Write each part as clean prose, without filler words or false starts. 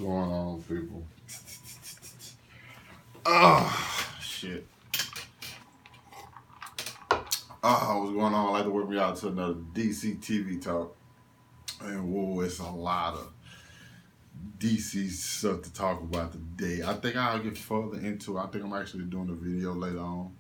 going on, people? Oh, shit. What's going on? I'd like to work me out to another DC TV talk. And whoa, it's a lot of DC stuff to talk about today. I think I'll get further into it. I think I'm actually doing a video later on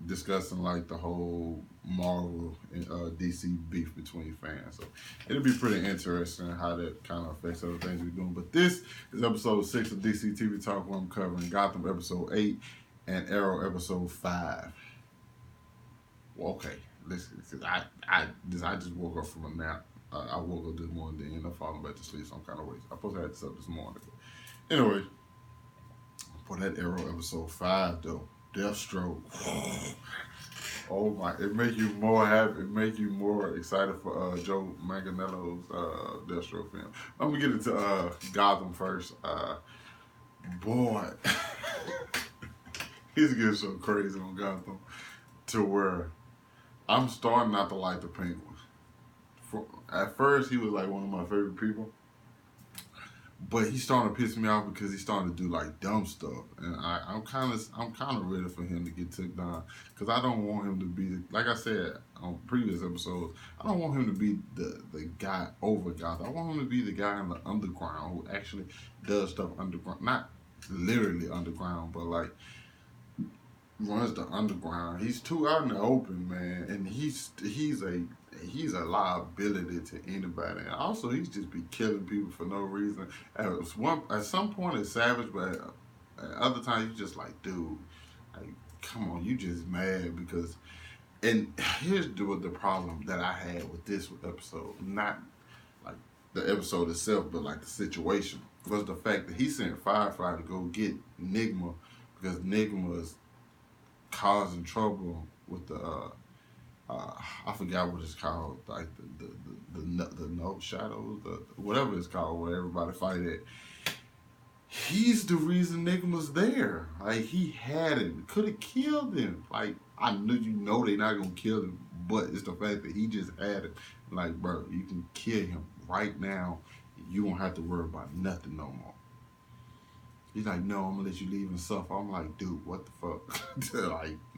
discussing like the whole Marvel and DC beef between fans. So it'll be pretty interesting how that kind of affects other things we're doing. But this is episode 6 of DC TV Talk, where I'm covering Gotham episode 8 and Arrow episode 5. Well, okay, listen, cause I just woke up from a nap. I woke up this morning and ended up falling back to sleep some kind of way. I supposed to have this up this morning. But anyway, for that Arrow episode 5 though, Deathstroke. Oh my! It make you more happy. It make you more excited for Joe Manganiello's Deathstroke film. I'm gonna get into Gotham first. Boy, he's getting so crazy on Gotham to where I'm starting not to like the Penguin. At first, he was like one of my favorite people. But he's starting to piss me off because he's starting to do like dumb stuff, and I'm kind of ready for him to get took down, because I don't want him to be, like I said on previous episodes, I don't want him to be the guy over Gotham. I want him to be the guy in the underground who actually does stuff underground, not literally underground, but like runs the underground. He's too out in the open, man, and he's a liability to anybody. And also, he's just be killing people for no reason. At some point, it's savage, but at other times, you just like, dude, like, come on, you just mad because. And here's the problem that I had with this episode, not like the episode itself, but like the situation, was the fact that he sent Firefly to go get Nigma because Nigma's causing trouble with the. I forgot what it's called, like the no shadows, whatever it's called, where everybody fight it. He's the reason Nigma's there. Like, he had him, could have killed him. Like, I knew they're not gonna kill him, but it's the fact that he just had it. Like, bro, you can kill him right now. You won't have to worry about nothing no more. He's like, no, I'm gonna let you leave and suffer. I'm like, dude, what the fuck?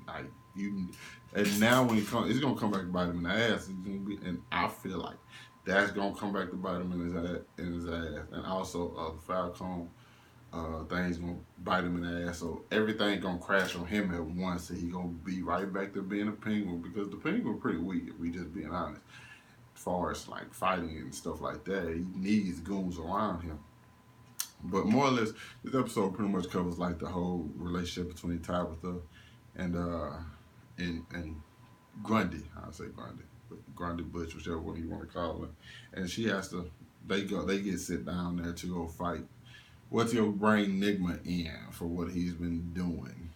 like you. And now when it's gonna come back to bite him in the ass. And I feel like that's gonna come back to bite him in his ass. And also the Falcon thing's gonna bite him in the ass. So everything gonna crash on him at once, and he gonna be right back to being a Penguin, because the Penguin pretty weak, if we just being honest. As far as like fighting and stuff like that, he needs goons around him. But more or less, this episode pretty much covers like the whole relationship between Tabitha and Grundy. I'll say Grundy, but Grundy Butch, whichever one you want to call her. And she has to. They get sit down there to go fight. What's your bring Nigma in for what he's been doing?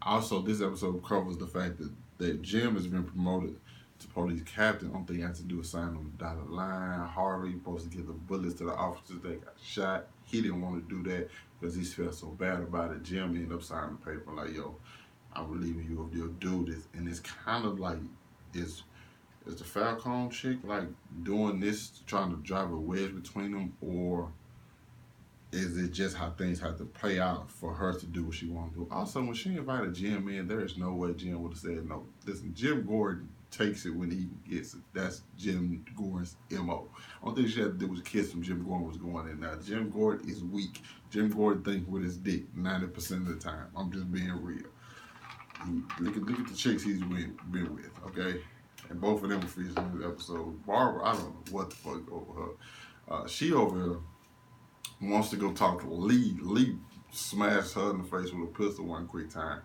Also, this episode covers the fact that Jim has been promoted to police captain. Only thing he has to do is sign on the dotted line. Harvey supposed to give the bullets to the officers that got shot. He didn't want to do that because he felt so bad about it. Jim ended up signing the paper like, yo, I'm relieving you of your duties. And it's kind of like, is the Falcon chick like doing this, trying to drive a wedge between them, or is it just how things have to play out for her to do what she wants to do? Also, when she invited Jim in, there is no way Jim would have said no. Listen, Jim Gordon takes it when he gets it. That's Jim Gordon's MO. Only thing she had to do was kiss him. Jim Gordon was going in. Now, Jim Gordon is weak. Jim Gordon thinks with his dick 90% of the time. I'm just being real. Look at the chicks he's been with, okay? And both of them were featured in the episode. Barbara, I don't know what the fuck over her. She over here wants to go talk to Lee. Lee smashed her in the face with a pistol one quick time.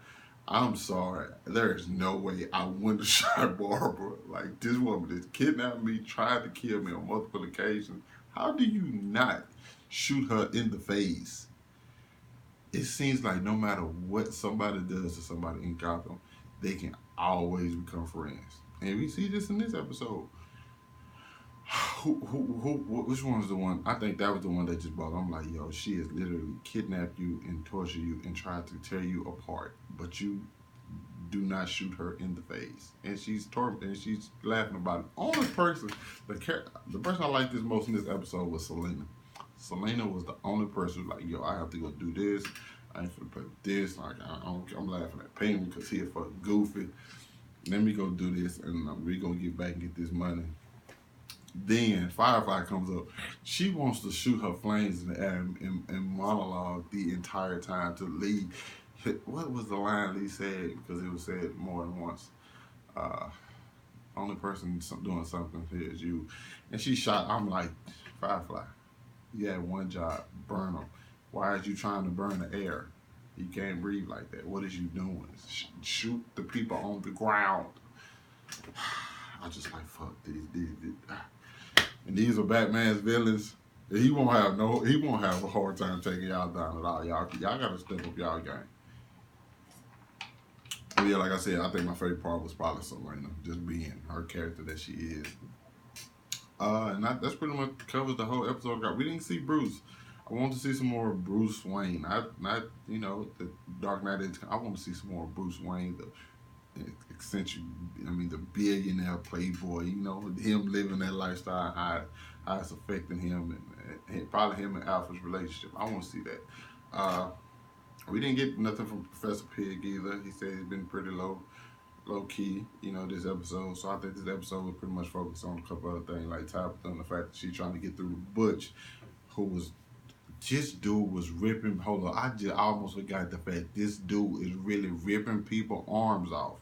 I'm sorry. There is no way I wouldn't have shot Barbara. Like, this woman just kidnapped me, tried to kill me on multiple occasions. How do you not shoot her in the face? It seems like no matter what somebody does to somebody in Gotham, they can always become friends. And we see this in this episode. Which one was the one? I think that was the one that just bothered. I'm like, yo, she has literally kidnapped you and tortured you and tried to tear you apart. But you do not shoot her in the face. And she's laughing about it. Only person, the person I liked this most in this episode was Selena. Selena was the only person like, yo, I have to go do this. I ain't finna play with this. Like, I'm laughing at Penguin because he a fucking goofy. Let me go do this, and we gonna get back and get this money. Then Firefly comes up. She wants to shoot her flames in the air and monologue the entire time to Lee. What was the line Lee said? Because it was said more than once. Only person doing something here is you. And she shot. I'm like, Firefly, you had one job, burn them. Why is you trying to burn the air? You can't breathe like that. What is you doing? Shoot the people on the ground. I just like, fuck these. And these are Batman's villains. He won't have a hard time taking y'all down at all. Y'all gotta step up y'all game. But yeah, like I said, I think my favorite part was probably Selena, just being her character that she is. And that's pretty much covers the whole episode. We didn't see Bruce. I want to see some more Bruce Wayne. Not the Dark Knight. I want to see some more Bruce Wayne, the billionaire playboy. Him living that lifestyle, how it's affecting him, and probably him and Alfred's relationship. I want to see that. We didn't get nothing from Professor Pig either. He said he's been pretty low key, this episode. So I think this episode was pretty much focused on a couple other things, like Tabitha and the fact that she's trying to get through to Butch, this dude was ripping. Hold on, I almost forgot the fact this dude is really ripping people's arms off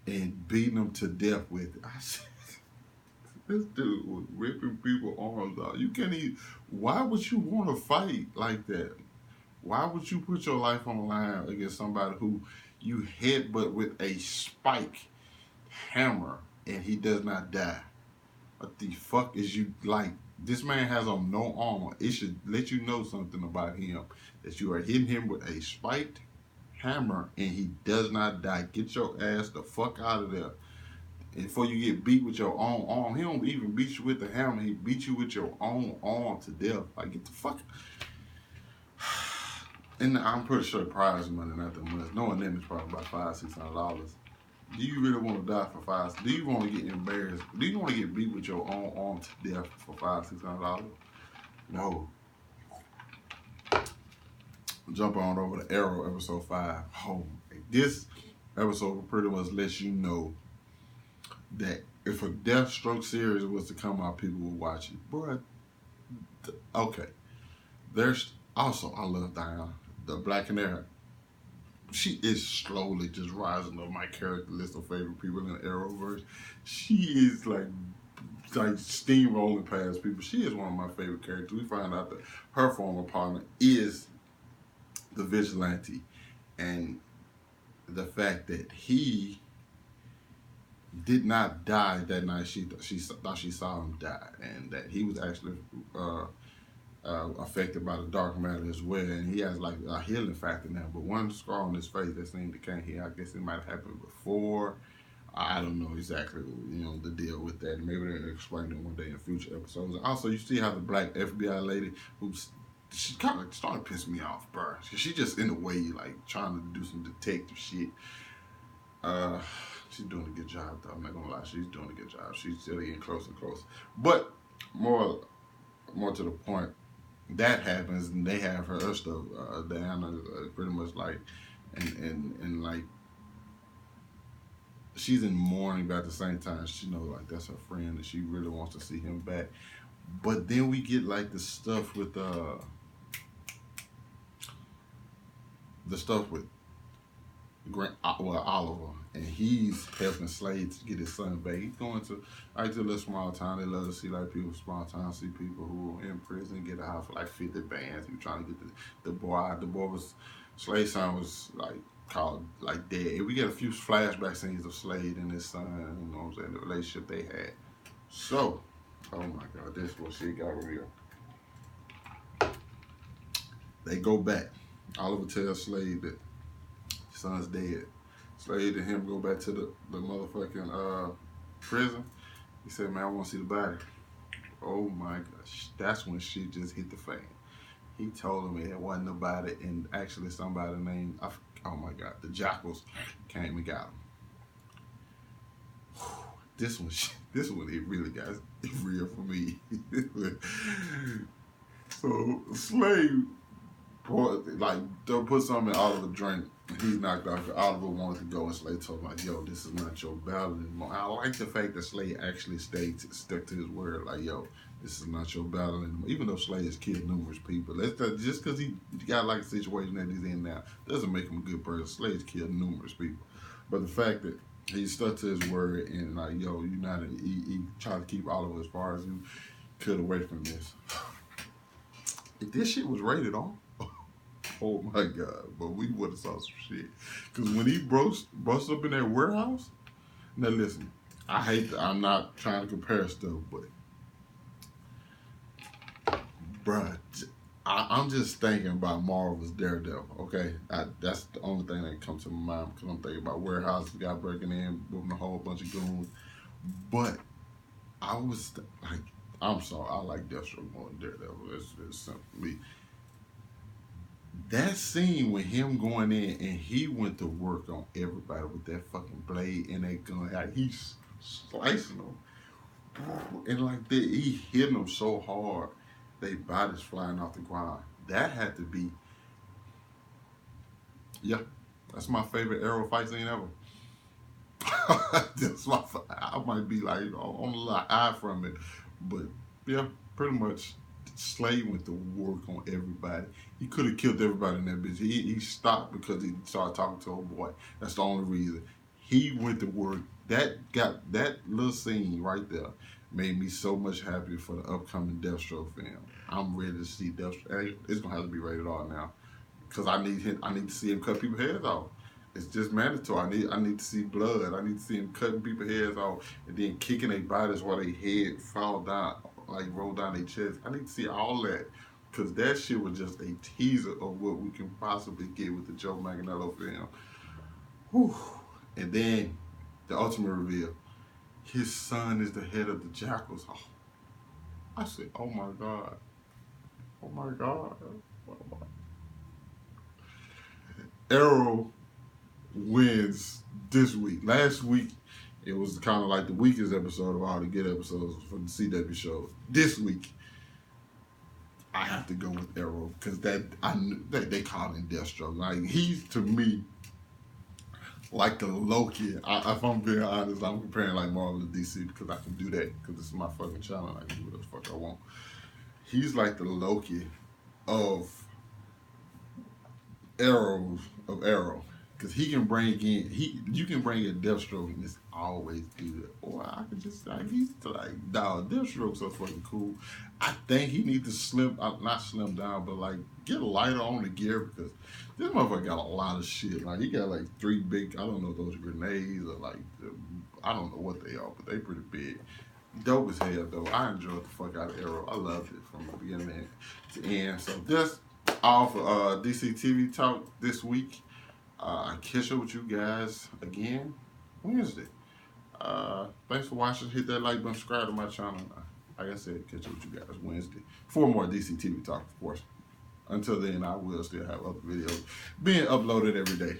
and beating them to death with it. I said, this dude was ripping people's arms off. You can't even. Why would you want to fight like that? Why would you put your life on the line against somebody who you headbutt with a spike hammer and he does not die? What the fuck is you like? This man has on no armor. It should let you know something about him. That you are hitting him with a spiked hammer and he does not die. Get your ass the fuck out of there. And before you get beat with your own arm, he don't even beat you with the hammer. He beat you with your own arm to death. Like, get the fuck. And I'm pretty sure prize money not that much. Knowing them is probably about $500-$600. Do you really want to die for $500? Do you want to get embarrassed? Do you want to get beat with your own arm to death for $500-$600? No. Jump on over to Arrow episode 5. Oh, this episode pretty much lets you know that if a Deathstroke series was to come out, people would watch it. But okay, there's also, I love Diana, the Black Canary. She is slowly just rising up my character list of favorite people in the Arrowverse. She is like steamrolling past people. She is one of my favorite characters. We find out that her former partner is the Vigilante, and the fact that he did not die that night she thought she saw him die, and that he was actually affected by the dark matter as well, and he has like a healing factor now. But one scar on his face that seemed to can't heal. I guess it might have happened before. I don't know exactly, the deal with that. Maybe they'll explain it one day in future episodes. Also, you see how the black FBI lady, she kind of started pissing me off, bro. She just in the way, like trying to do some detective shit. She's doing a good job, though. I'm not gonna lie, she's doing a good job. She's still getting closer and closer. But more to the point, that happens, and they have her stuff. Diana pretty much like, and like, she's in mourning, but at the same time, she knows like that's her friend, and she really wants to see him back. But then we get like the stuff with Oliver, and he's helping Slade to get his son back. He's going to a little small town. They love to see like people small town, see people who are in prison get out for like 50 bands. He was trying to get the boy. The boy was Slade's son was like called like dead. We get a few flashback scenes of Slade and his son. You know what I'm saying? The relationship they had. So, oh my God, this was shit got real. They go back. Oliver tells Slade that his son's dead. Slade and him go back to the motherfucking prison. He said, man, I want to see the body. Oh my gosh. That's when shit just hit the fan. He told him it wasn't nobody, and actually somebody named, Oh my God, the Jackals came and got him. This one, it really got it real for me. So Slade, like they'll put something in Oliver's drink. He's knocked out. Oliver wanted to go, and Slade told him like, "Yo, this is not your battle anymore." I like the fact that Slade actually stuck to his word. Like, "Yo, this is not your battle anymore." Even though Slade has killed numerous people, just because he got like a situation that he's in now doesn't make him a good person. Slade's killed numerous people, but the fact that he stuck to his word and like, "Yo, you not," he tried to keep Oliver as far as he could away from this. If this shit was rated R, oh my God, but we would have saw some shit. Because when he bust up in that warehouse, now listen, I'm not trying to compare stuff, but bruh, I'm just thinking about Marvel's Daredevil, okay? That's the only thing that comes to my mind because I'm thinking about warehouse, the guy breaking in, moving a whole bunch of goons. But I was like, I'm sorry, I like Deathstroke more than Daredevil. It's simply that scene with him going in and he went to work on everybody with that fucking blade and that gun. Like he's slicing them. And like that, he hit them so hard, they bodies flying off the ground. That had to be, yeah, that's my favorite Arrow fight scene ever. I might be like on a little eye from it, but yeah, pretty much. Slade went to work on everybody. He could have killed everybody in that bitch. He stopped because he started talking to old boy. That's the only reason. He went to work. That little scene right there made me so much happy for the upcoming Deathstroke film. I'm ready to see Deathstroke. Hey, it's gonna have to be rated R now because I need to see him cut people's heads off. It's just mandatory. I need to see blood. I need to see him cutting people's heads off and then kicking their bodies while their head fall down, like roll down their chest. I need to see all that because that shit was just a teaser of what we can possibly get with the Joe Manganiello film. Whew. And then the ultimate reveal: his son is the head of the Jackals. Oh, I said, "Oh my God, oh my God." Oh my. Arrow wins this week. Last week, it was kind of like the weakest episode of all the good episodes for the CW shows. This week, I have to go with Arrow because they call him Deathstroke. Like he's to me like the Loki. If I'm being honest, I'm comparing like Marvel to DC because I can do that because this is my fucking channel. I can do whatever the fuck I want. He's like the Loki of Arrow. Cause he can bring in you can bring in Deathstroke and it's always good. Or I could just like he's like dog, Deathstroke's so fucking cool. I think he needs to not slim down, but like get lighter on the gear because this motherfucker got a lot of shit. Like he got like 3 big, I don't know if those are grenades or like I don't know what they are, but they pretty big. Dope as hell though. I enjoyed the fuck out of Arrow. I loved it from the beginning to end. So that's all for DC TV talk this week. I catch up with you guys again Wednesday. Thanks for watching. Hit that like button, subscribe to my channel. Like I said, catch up with you guys Wednesday for more DC TV talk, of course. Until then, I will still have other videos being uploaded every day.